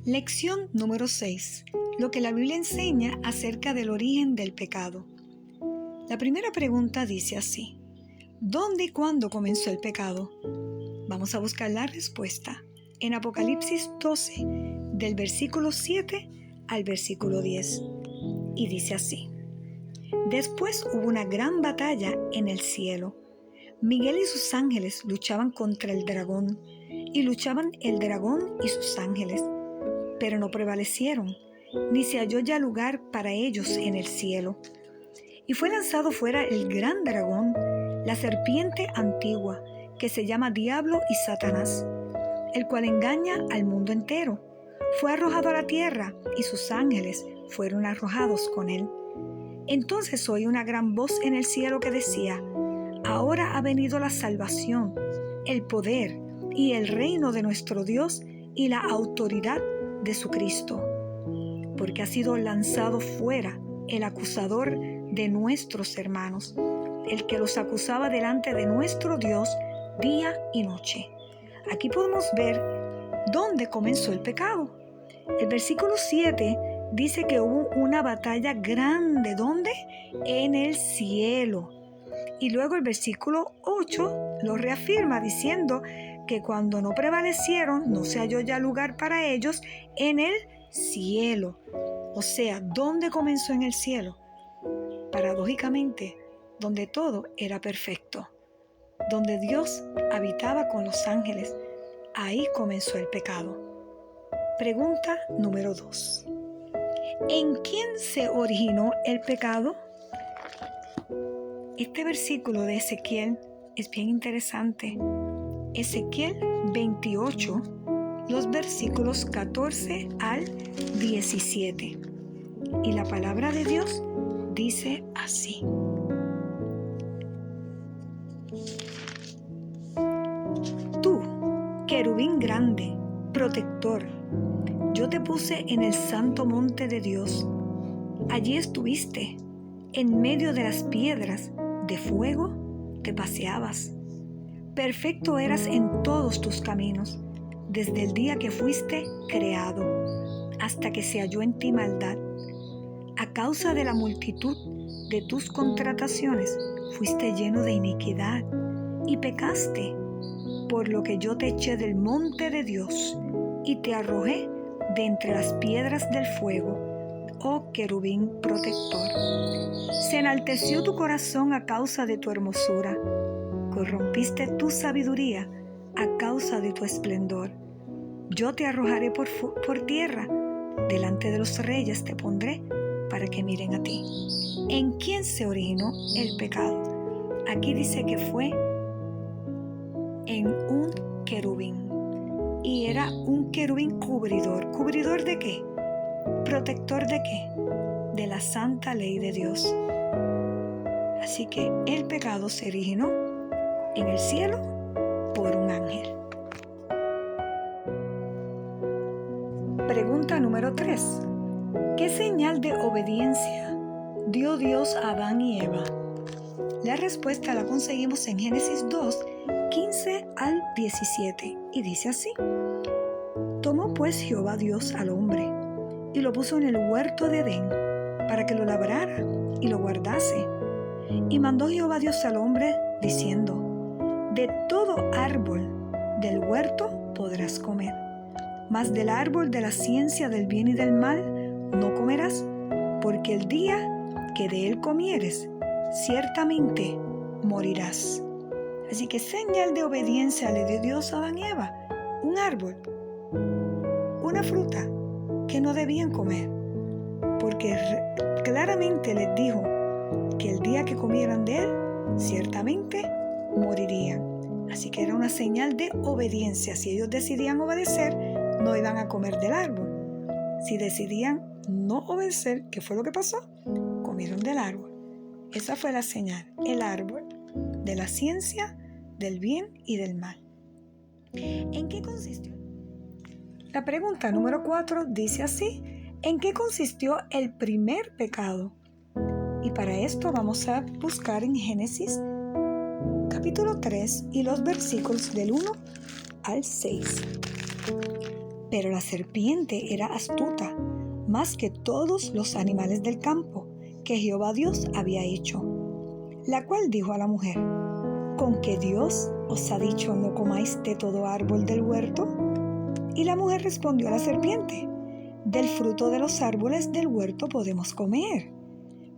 Lección número 6. Lo que la Biblia enseña acerca del origen del pecado. La primera pregunta dice así: ¿dónde y cuándo comenzó el pecado? Vamos a buscar la respuesta en Apocalipsis 12, del versículo 7 al versículo 10. Y dice así: Después hubo una gran batalla en el cielo. Miguel y sus ángeles luchaban contra el dragón, y luchaban el dragón y sus ángeles, pero no prevalecieron, ni se halló ya lugar para ellos en el cielo. Y fue lanzado fuera el gran dragón, la serpiente antigua, que se llama Diablo y Satanás, el cual engaña al mundo entero. Fue arrojado a la tierra, y sus ángeles fueron arrojados con él. Entonces oí una gran voz en el cielo que decía: Ahora ha venido la salvación, el poder y el reino de nuestro Dios y la autoridad de su Cristo, porque ha sido lanzado fuera el acusador de nuestros hermanos, el que los acusaba delante de nuestro Dios día y noche. Aquí podemos ver dónde comenzó el pecado. El versículo 7 dice que hubo una batalla grande. ¿Dónde? En el cielo. Y luego el versículo 8 lo reafirma diciendo que cuando no prevalecieron, no se halló ya lugar para ellos en el cielo. O sea, ¿dónde comenzó en el cielo? Paradójicamente, donde todo era perfecto, donde Dios habitaba con los ángeles, ahí comenzó el pecado. Pregunta número 2. ¿En quién se originó el pecado? Este versículo de Ezequiel es bien interesante. Ezequiel 28, los versículos 14 al 17. Y la palabra de Dios dice así: Tú, querubín grande, protector, yo te puse en el santo monte de Dios. Allí estuviste, en medio de las piedras de fuego te paseabas. Perfecto eras en todos tus caminos, desde el día que fuiste creado, hasta que se halló en ti maldad. A causa de la multitud de tus contrataciones, fuiste lleno de iniquidad y pecaste, por lo que yo te eché del monte de Dios y te arrojé de entre las piedras del fuego, oh querubín protector. Se enalteció tu corazón a causa de tu hermosura, corrompiste tu sabiduría a causa de tu esplendor. Yo te arrojaré por tierra, delante de los reyes te pondré para que miren a ti. ¿En quién se originó el pecado? Aquí dice que fue en un querubín, y era un querubín cubridor. ¿Cubridor de qué? ¿Protector de qué? De la santa ley de Dios. Así que el pecado se originó en el cielo por un ángel. Pregunta número 3. ¿Qué señal de obediencia dio Dios a Adán y Eva? La respuesta la conseguimos en Génesis 2, 15 al 17, y dice así: Tomó pues Jehová Dios al hombre, y lo puso en el huerto de Edén, para que lo labrara y lo guardase. Y mandó Jehová Dios al hombre, diciendo: De todo árbol del huerto podrás comer, mas del árbol de la ciencia del bien y del mal no comerás, porque el día que de él comieres, ciertamente morirás. Así que señal de obediencia le dio Dios a Adán y Eva: un árbol, una fruta que no debían comer, porque claramente les dijo que el día que comieran de él, ciertamente morirían. Así que era una señal de obediencia. Si ellos decidían obedecer, no iban a comer del árbol. Si decidían no obedecer, ¿qué fue lo que pasó? Comieron del árbol. Esa fue la señal, el árbol de la ciencia del bien y del mal. ¿En qué consistió? La pregunta número 4 dice así: ¿en qué consistió el primer pecado? Y para esto vamos a buscar en Génesis capítulo 3 y los versículos del 1 al 6. Pero la serpiente era astuta, más que todos los animales del campo que Jehová Dios había hecho, la cual dijo a la mujer: ¿con qué Dios os ha dicho no comáis de todo árbol del huerto? Y la mujer respondió a la serpiente: del fruto de los árboles del huerto podemos comer,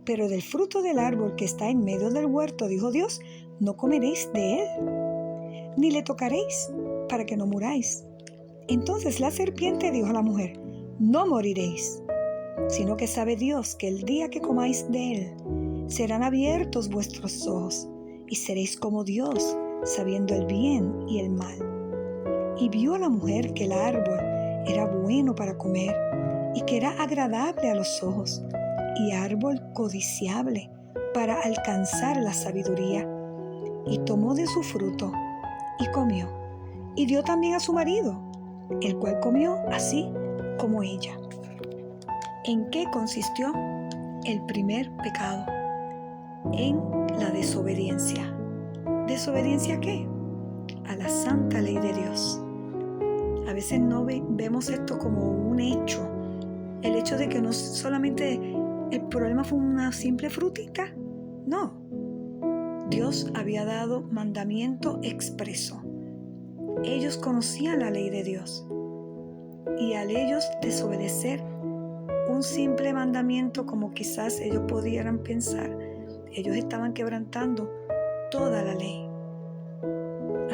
pero del fruto del árbol que está en medio del huerto, dijo Dios, no comeréis de él, ni le tocaréis, para que no muráis. Entonces la serpiente dijo a la mujer: no moriréis, sino que sabe Dios que el día que comáis de él, serán abiertos vuestros ojos, y seréis como Dios, sabiendo el bien y el mal. Y vio la mujer que el árbol era bueno para comer, y que era agradable a los ojos, y árbol codiciable para alcanzar la sabiduría. Y tomó de su fruto, y comió, y dio también a su marido, el cual comió así como ella. ¿En qué consistió el primer pecado? En la desobediencia. ¿Desobediencia a qué? A la santa ley de Dios. A veces no vemos esto como un hecho. El hecho de que no solamente el problema fue una simple frutita. No. Dios había dado mandamiento expreso. Ellos conocían la ley de Dios. Y al ellos desobedecer un simple mandamiento como quizás ellos pudieran pensar, ellos estaban quebrantando toda la ley.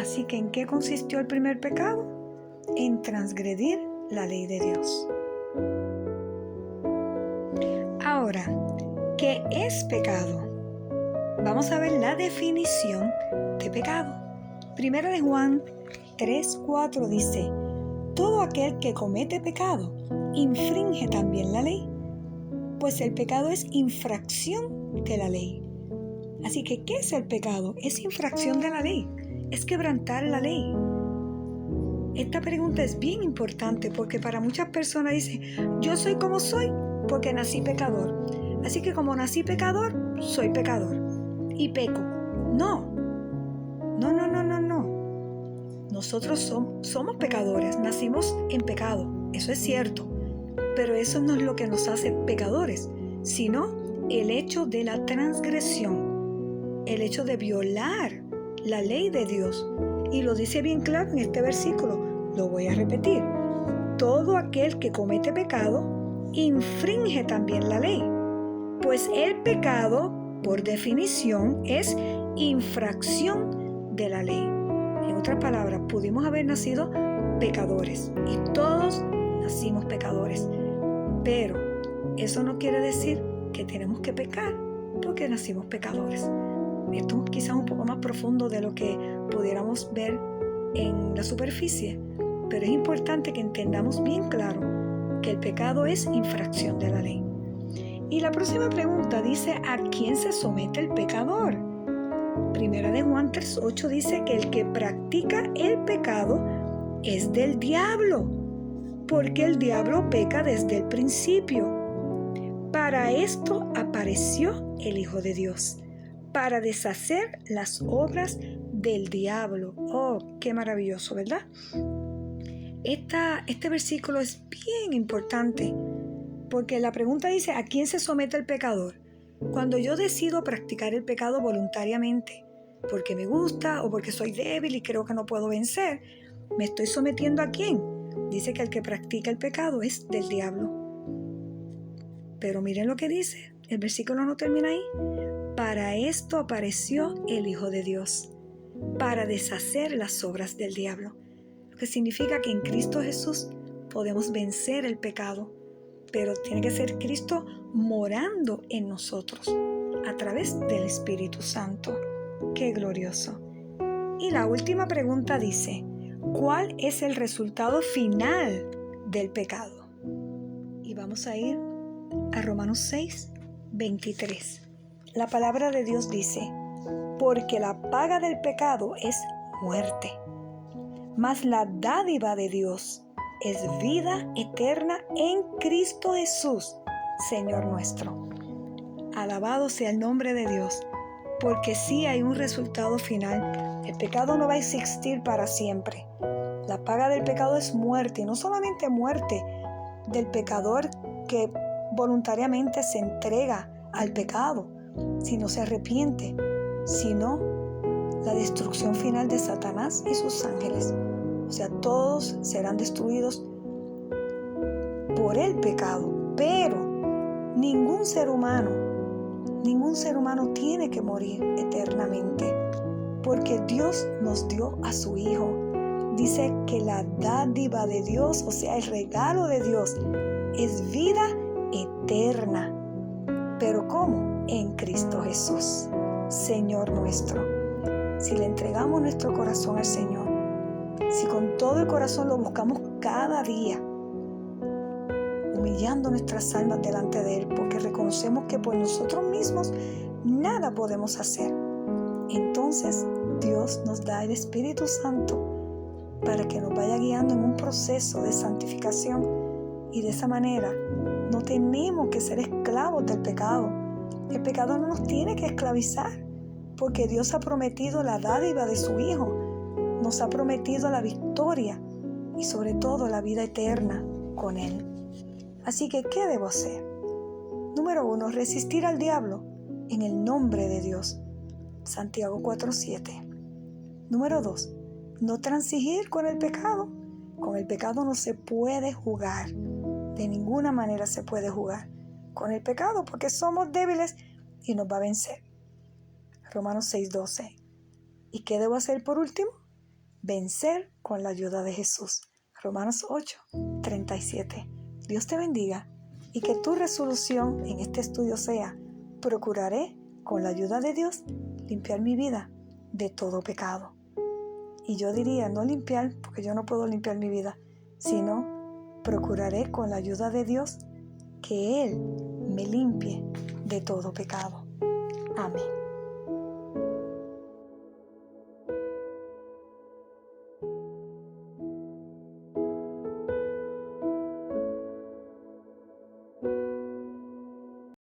Así que ¿en qué consistió el primer pecado? En transgredir la ley de Dios. Ahora, ¿qué es pecado? Vamos a ver la definición de pecado. Primera de Juan 3:4 dice: todo aquel que comete pecado infringe también la ley, pues el pecado es infracción de la ley. Así que, ¿qué es el pecado? Es infracción de la ley, es quebrantar la ley. Esta pregunta es bien importante porque para muchas personas dicen: yo soy como soy porque nací pecador. Así que como nací pecador, soy pecador y peco. No. Nosotros somos pecadores, nacimos en pecado, eso es cierto, pero eso no es lo que nos hace pecadores, sino el hecho de la transgresión, el hecho de violar la ley de Dios. Y lo dice bien claro en este versículo, lo voy a repetir: todo aquel que comete pecado infringe también la ley, pues el pecado, por definición, es infracción de la ley. En otras palabras, pudimos haber nacido pecadores y todos nacimos pecadores, pero eso no quiere decir que tenemos que pecar porque nacimos pecadores. Esto es quizás un poco más profundo de lo que pudiéramos ver en la superficie, pero es importante que entendamos bien claro que el pecado es infracción de la ley. Y la próxima pregunta dice: ¿a quién se somete el pecador? Primera de Juan 3:8 dice que el que practica el pecado es del diablo, porque el diablo peca desde el principio. Para esto apareció el Hijo de Dios, para deshacer las obras del diablo. Oh, qué maravilloso, ¿verdad? Este versículo es bien importante porque la pregunta dice: ¿a quién se somete el pecador? Cuando yo decido practicar el pecado voluntariamente, porque me gusta o porque soy débil y creo que no puedo vencer, ¿me estoy sometiendo a quién? Dice que el que practica el pecado es del diablo. Pero miren lo que dice, el versículo no termina ahí. Para esto apareció el Hijo de Dios, para deshacer las obras del diablo. Lo que significa que en Cristo Jesús podemos vencer el pecado, pero tiene que ser Cristo morando en nosotros a través del Espíritu Santo. ¡Qué glorioso! Y la última pregunta dice: ¿cuál es el resultado final del pecado? Y vamos a ir a Romanos 6:23. La palabra de Dios dice: porque la paga del pecado es muerte, mas la dádiva de Dios es vida eterna en Cristo Jesús, Señor nuestro. Alabado sea el nombre de Dios, porque sí hay un resultado final. El pecado no va a existir para siempre. La paga del pecado es muerte, y no solamente muerte del pecador que voluntariamente se entrega al pecado, si no se arrepiente, sino la destrucción final de Satanás y sus ángeles. O sea, todos serán destruidos por el pecado, pero ningún ser humano tiene que morir eternamente, porque Dios nos dio a su Hijo. Dice que la dádiva de Dios, o sea, el regalo de Dios, es vida eterna. ¿Pero cómo? En Cristo Jesús, Señor nuestro. Si le entregamos nuestro corazón al Señor, si con todo el corazón lo buscamos cada día, humillando nuestras almas delante de Él, porque reconocemos que por nosotros mismos nada podemos hacer, entonces Dios nos da el Espíritu Santo para que nos vaya guiando en un proceso de santificación, y de esa manera no tenemos que ser esclavos del pecado. El pecado no nos tiene que esclavizar, porque Dios ha prometido la dádiva de su Hijo, nos ha prometido la victoria y sobre todo la vida eterna con Él. Así que, ¿qué debo hacer? Número 1, resistir al diablo en el nombre de Dios. Santiago 4:7. Número 2, no transigir con el pecado. Con el pecado no se puede jugar. De ninguna manera se puede jugar con el pecado, porque somos débiles y nos va a vencer. Romanos 6:12. ¿Y qué debo hacer por último? Vencer con la ayuda de Jesús. Romanos 8:37. Dios te bendiga, y que tu resolución en este estudio sea: procuraré, con la ayuda de Dios, limpiar mi vida de todo pecado. Y yo diría, no limpiar, porque yo no puedo limpiar mi vida, sino procuraré con la ayuda de Dios que Él me limpie de todo pecado. Amén.